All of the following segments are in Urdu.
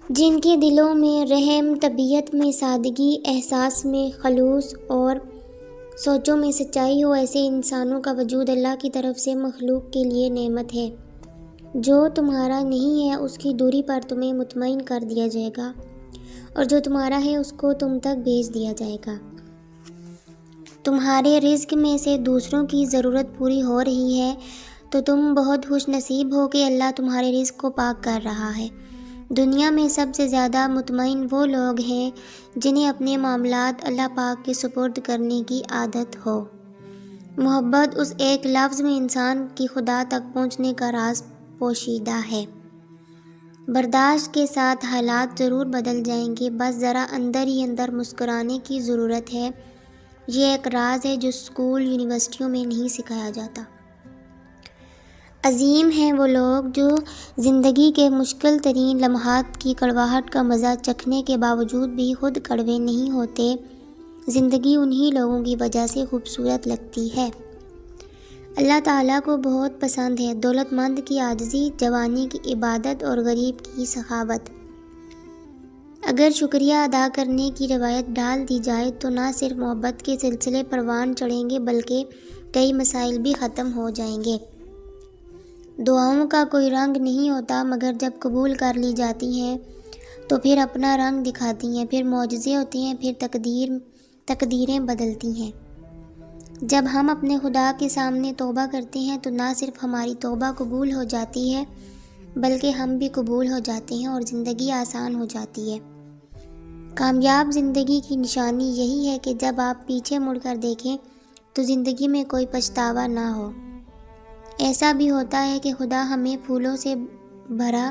جن کے دلوں میں رحم، طبیعت میں سادگی، احساس میں خلوص اور سوچوں میں سچائی ہو، ایسے انسانوں کا وجود اللہ کی طرف سے مخلوق کے لیے نعمت ہے۔ جو تمہارا نہیں ہے اس کی دوری پر تمہیں مطمئن کر دیا جائے گا، اور جو تمہارا ہے اس کو تم تک بھیج دیا جائے گا۔ تمہارے رزق میں سے دوسروں کی ضرورت پوری ہو رہی ہے تو تم بہت خوش نصیب ہو کہ اللہ تمہارے رزق کو پاک کر رہا ہے۔ دنیا میں سب سے زیادہ مطمئن وہ لوگ ہیں جنہیں اپنے معاملات اللہ پاک کے سپرد کرنے کی عادت ہو۔ محبت اس ایک لفظ میں انسان کی خدا تک پہنچنے کا راز پوشیدہ ہے۔ برداشت کے ساتھ حالات ضرور بدل جائیں گے، بس ذرا اندر ہی اندر مسکرانے کی ضرورت ہے۔ یہ ایک راز ہے جو اسکول یونیورسٹیوں میں نہیں سکھایا جاتا۔ عظیم ہیں وہ لوگ جو زندگی کے مشکل ترین لمحات کی کڑواہٹ کا مزہ چکھنے کے باوجود بھی خود کڑوے نہیں ہوتے۔ زندگی انہی لوگوں کی وجہ سے خوبصورت لگتی ہے۔ اللہ تعالیٰ کو بہت پسند ہے دولت مند کی عاجزی، جوانی کی عبادت اور غریب کی سخاوت۔ اگر شکریہ ادا کرنے کی روایت ڈال دی جائے تو نہ صرف محبت کے سلسلے پروان چڑھیں گے بلکہ کئی مسائل بھی ختم ہو جائیں گے۔ دعاؤں کا کوئی رنگ نہیں ہوتا، مگر جب قبول کر لی جاتی ہیں تو پھر اپنا رنگ دکھاتی ہیں، پھر معجزے ہوتے ہیں، پھر تقدیریں بدلتی ہیں۔ جب ہم اپنے خدا کے سامنے توبہ کرتے ہیں تو نہ صرف ہماری توبہ قبول ہو جاتی ہے بلکہ ہم بھی قبول ہو جاتے ہیں اور زندگی آسان ہو جاتی ہے۔ کامیاب زندگی کی نشانی یہی ہے کہ جب آپ پیچھے مڑ کر دیکھیں تو زندگی میں کوئی پچھتاوا نہ ہو۔ ایسا بھی ہوتا ہے کہ خدا ہمیں پھولوں سے بھرا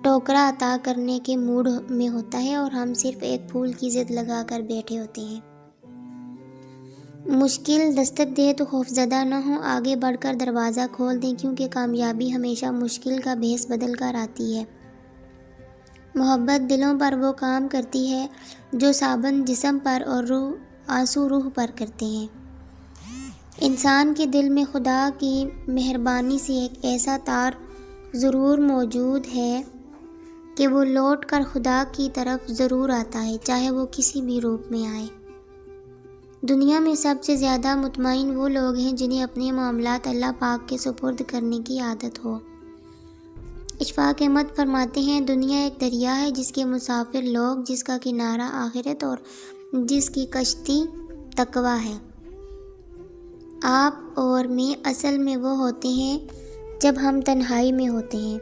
ٹوکرا عطا کرنے کے موڈ میں ہوتا ہے اور ہم صرف ایک پھول کی ضد لگا کر بیٹھے ہوتے ہیں۔ مشکل دستک دے تو خوفزدہ نہ ہوں، آگے بڑھ کر دروازہ کھول دیں، کیونکہ کامیابی ہمیشہ مشکل کا بھیس بدل کر آتی ہے۔ محبت دلوں پر وہ کام کرتی ہے جو صابن جسم پر اور آنسو روح پر کرتے ہیں۔ انسان کے دل میں خدا کی مہربانی سے ایک ایسا تار ضرور موجود ہے کہ وہ لوٹ کر خدا کی طرف ضرور آتا ہے، چاہے وہ کسی بھی روپ میں آئے۔ دنیا میں سب سے زیادہ مطمئن وہ لوگ ہیں جنہیں اپنے معاملات اللہ پاک کے سپرد کرنے کی عادت ہو۔ اشفاق احمد فرماتے ہیں، دنیا ایک دریا ہے جس کے مسافر لوگ، جس کا کنارہ آخرت اور جس کی کشتی تقویٰ ہے۔ آپ اور میں اصل میں وہ ہوتے ہیں جب ہم تنہائی میں ہوتے ہیں،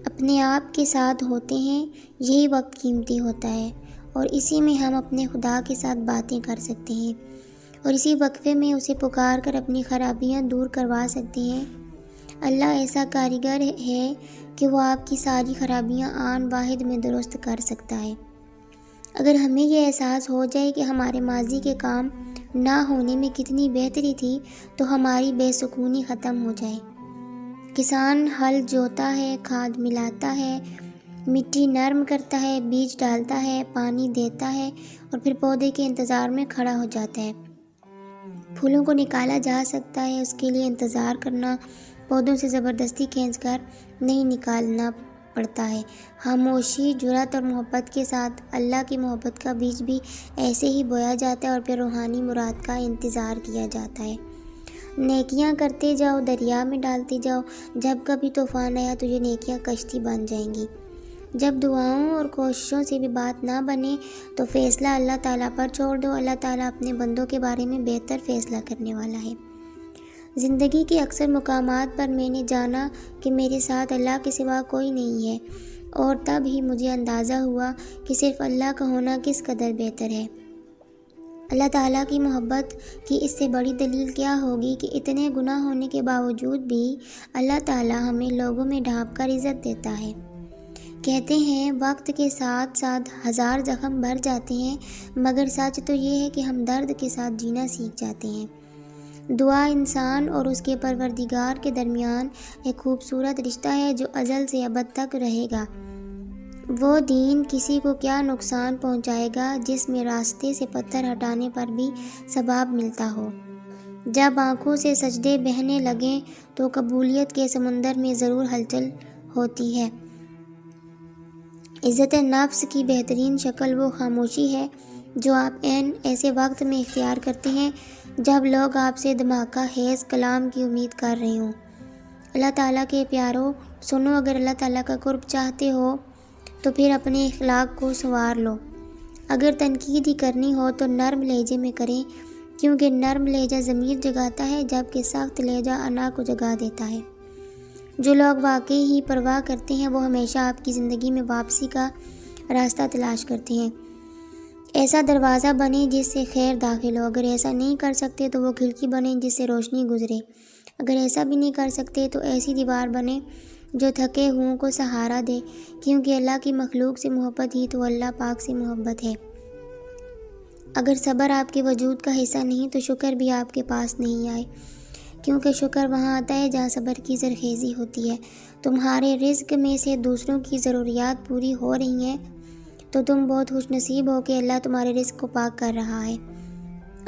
اپنے آپ کے ساتھ ہوتے ہیں، یہی وقت قیمتی ہوتا ہے اور اسی میں ہم اپنے خدا کے ساتھ باتیں کر سکتے ہیں اور اسی وقفے میں اسے پکار کر اپنی خرابیاں دور کروا سکتے ہیں۔ اللہ ایسا کاریگر ہے کہ وہ آپ کی ساری خرابیاں آن واحد میں درست کر سکتا ہے۔ اگر ہمیں یہ احساس ہو جائے کہ ہمارے ماضی کے کام نہ ہونے میں کتنی بہتری تھی تو ہماری بے سکونی ختم ہو جائے۔ کسان ہل جوتا ہے، کھاد ملاتا ہے، مٹی نرم کرتا ہے، بیج ڈالتا ہے، پانی دیتا ہے اور پھر پودے کے انتظار میں کھڑا ہو جاتا ہے۔ پھولوں کو نکالا جا سکتا ہے، اس کے لیے انتظار کرنا پودوں سے زبردستی کھینچ کر نہیں نکالنا پڑتا ہے۔ خاموشی، جرأت اور محبت کے ساتھ اللہ کی محبت کا بیج بھی ایسے ہی بویا جاتا ہے اور پھر روحانی مراد کا انتظار کیا جاتا ہے۔ نیکیاں کرتے جاؤ، دریا میں ڈالتے جاؤ، جب کبھی طوفان آیا تو یہ نیکیاں کشتی بن جائیں گی۔ جب دعاؤں اور کوششوں سے بھی بات نہ بنے تو فیصلہ اللہ تعالیٰ پر چھوڑ دو، اللہ تعالیٰ اپنے بندوں کے بارے میں بہتر فیصلہ کرنے والا ہے۔ زندگی کے اکثر مقامات پر میں نے جانا کہ میرے ساتھ اللہ کے سوا کوئی نہیں ہے، اور تب ہی مجھے اندازہ ہوا کہ صرف اللہ کا ہونا کس قدر بہتر ہے۔ اللہ تعالیٰ کی محبت کی اس سے بڑی دلیل کیا ہوگی کہ اتنے گناہ ہونے کے باوجود بھی اللہ تعالیٰ ہمیں لوگوں میں ڈھانپ کر عزت دیتا ہے۔ کہتے ہیں وقت کے ساتھ ساتھ ہزار زخم بھر جاتے ہیں، مگر سچ تو یہ ہے کہ ہم درد کے ساتھ جینا سیکھ جاتے ہیں۔ دعا انسان اور اس کے پروردگار کے درمیان ایک خوبصورت رشتہ ہے جو ازل سے ابد تک رہے گا۔ وہ دین کسی کو کیا نقصان پہنچائے گا جس میں راستے سے پتھر ہٹانے پر بھی ثواب ملتا ہو۔ جب آنکھوں سے سجدے بہنے لگیں تو قبولیت کے سمندر میں ضرور ہلچل ہوتی ہے۔ عزت نفس کی بہترین شکل وہ خاموشی ہے جو آپ ایسے وقت میں اختیار کرتے ہیں جب لوگ آپ سے دھماکہ خیز کلام کی امید کر رہے ہوں۔ اللہ تعالیٰ کے پیاروں، سنو، اگر اللہ تعالیٰ کا قرب چاہتے ہو تو پھر اپنے اخلاق کو سنوار لو۔ اگر تنقید ہی کرنی ہو تو نرم لہجے میں کریں، کیونکہ نرم لہجہ ضمیر جگاتا ہے جبکہ سخت لہجہ انا کو جگا دیتا ہے۔ جو لوگ واقعی ہی پرواہ کرتے ہیں وہ ہمیشہ آپ کی زندگی میں واپسی کا راستہ تلاش کرتے ہیں۔ ایسا دروازہ بنے جس سے خیر داخل ہو، اگر ایسا نہیں کر سکتے تو وہ کھڑکی بنے جس سے روشنی گزرے، اگر ایسا بھی نہیں کر سکتے تو ایسی دیوار بنے جو تھکے ہوں کو سہارا دے، کیونکہ اللہ کی مخلوق سے محبت ہی تو اللہ پاک سے محبت ہے۔ اگر صبر آپ کے وجود کا حصہ نہیں تو شکر بھی آپ کے پاس نہیں آئے، کیونکہ شکر وہاں آتا ہے جہاں صبر کی زرخیزی ہوتی ہے۔ تمہارے رزق میں سے دوسروں کی ضروریات پوری ہو رہی ہیں تو تم بہت خوش نصیب ہو کہ اللہ تمہارے رزق کو پاک کر رہا ہے۔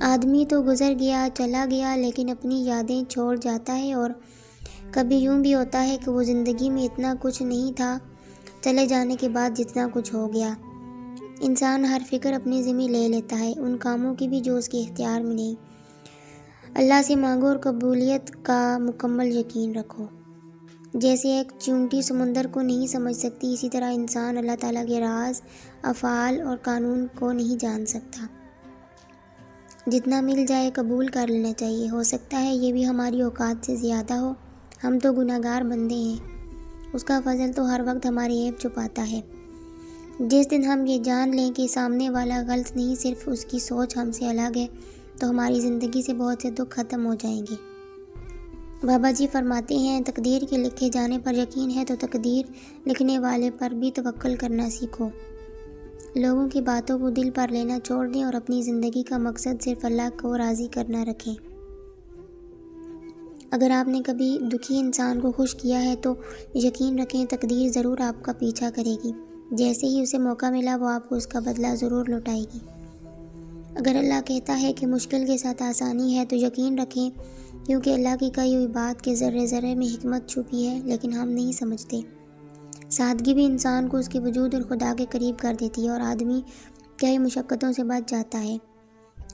آدمی تو گزر گیا، چلا گیا، لیکن اپنی یادیں چھوڑ جاتا ہے، اور کبھی یوں بھی ہوتا ہے کہ وہ زندگی میں اتنا کچھ نہیں تھا، چلے جانے کے بعد جتنا کچھ ہو گیا۔ انسان ہر فکر اپنی ذمہ لے لیتا ہے، ان کاموں کی بھی جو اس کے اختیار میں نہیں۔ اللہ سے مانگو اور قبولیت کا مکمل یقین رکھو۔ جیسے ایک چیونٹی سمندر کو نہیں سمجھ سکتی، اسی طرح انسان اللہ تعالیٰ کے راز، افعال اور قانون کو نہیں جان سکتا۔ جتنا مل جائے قبول کر لینا چاہیے، ہو سکتا ہے یہ بھی ہماری اوقات سے زیادہ ہو، ہم تو گناہگار بندے ہیں، اس کا فضل تو ہر وقت ہمارے عیب چھپاتا ہے۔ جس دن ہم یہ جان لیں کہ سامنے والا غلط نہیں، صرف اس کی سوچ ہم سے الگ ہے، تو ہماری زندگی سے بہت سے دکھ ختم ہو جائیں گے۔ بابا جی فرماتے ہیں، تقدیر کے لکھے جانے پر یقین ہے تو تقدیر لکھنے والے پر بھی توکل کرنا سیکھو۔ لوگوں کی باتوں کو دل پر لینا چھوڑ دیں اور اپنی زندگی کا مقصد صرف اللہ کو راضی کرنا رکھیں۔ اگر آپ نے کبھی دکھی انسان کو خوش کیا ہے تو یقین رکھیں تقدیر ضرور آپ کا پیچھا کرے گی، جیسے ہی اسے موقع ملا وہ آپ کو اس کا بدلہ ضرور لوٹائے گی۔ اگر اللہ کہتا ہے کہ مشکل کے ساتھ آسانی ہے تو یقین رکھیں، کیونکہ اللہ کی کہی ہوئی بات کے ذرے ذرے میں حکمت چھپی ہے، لیکن ہم نہیں سمجھتے۔ سادگی بھی انسان کو اس کے وجود اور خدا کے قریب کر دیتی ہے اور آدمی کئی مشقتوں سے بچ جاتا ہے۔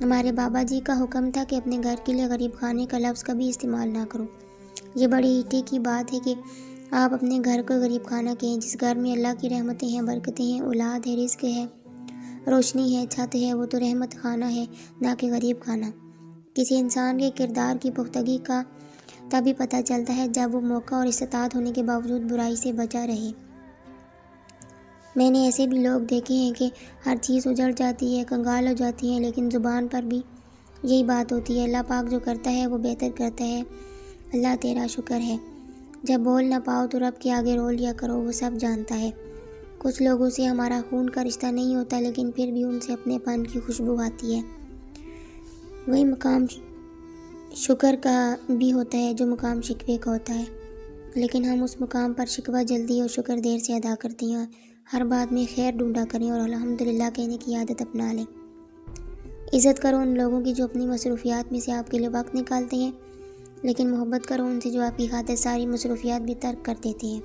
ہمارے بابا جی کا حکم تھا کہ اپنے گھر کے لیے غریب خانے کا لفظ کبھی استعمال نہ کرو۔ یہ بڑی ایٹے کی بات ہے کہ آپ اپنے گھر کو غریب خانہ کہیں۔ جس گھر میں اللہ کی رحمتیں ہیں، برکتیں ہیں، اولاد ہے، رزق ہے، روشنی ہے، چھت ہے، وہ تو رحمت خانہ ہے، نہ کہ غریب خانہ۔ کسی انسان کے کردار کی پختگی کا تبھی پتہ چلتا ہے جب وہ موقع اور استطاعت ہونے کے باوجود برائی سے بچا رہے۔ میں نے ایسے بھی لوگ دیکھے ہیں کہ ہر چیز اجڑ جاتی ہے، کنگال ہو جاتی ہیں، لیکن زبان پر بھی یہی بات ہوتی ہے، اللہ پاک جو کرتا ہے وہ بہتر کرتا ہے، اللہ تیرا شکر ہے۔ جب بول نہ پاؤ تو رب کے آگے رو لیا کرو، وہ سب جانتا ہے۔ کچھ لوگوں سے ہمارا خون کا رشتہ نہیں ہوتا، لیکن پھر بھی ان سے اپنے پن کی خوشبو آتی ہے۔ وہی مقام شکر کا بھی ہوتا ہے جو مقام شکوے کا ہوتا ہے، لیکن ہم اس مقام پر شکوہ جلدی اور شکر دیر سے ادا کرتے ہیں۔ ہر بات میں خیر ڈھونڈا کریں اور الحمدللہ کہنے کی عادت اپنا لیں۔ عزت کرو ان لوگوں کی جو اپنی مصروفیات میں سے آپ کے لیے وقت نکالتے ہیں، لیکن محبت کرو ان سے جو آپ کی خاطر ساری مصروفیات بھی ترک کر دیتے ہیں۔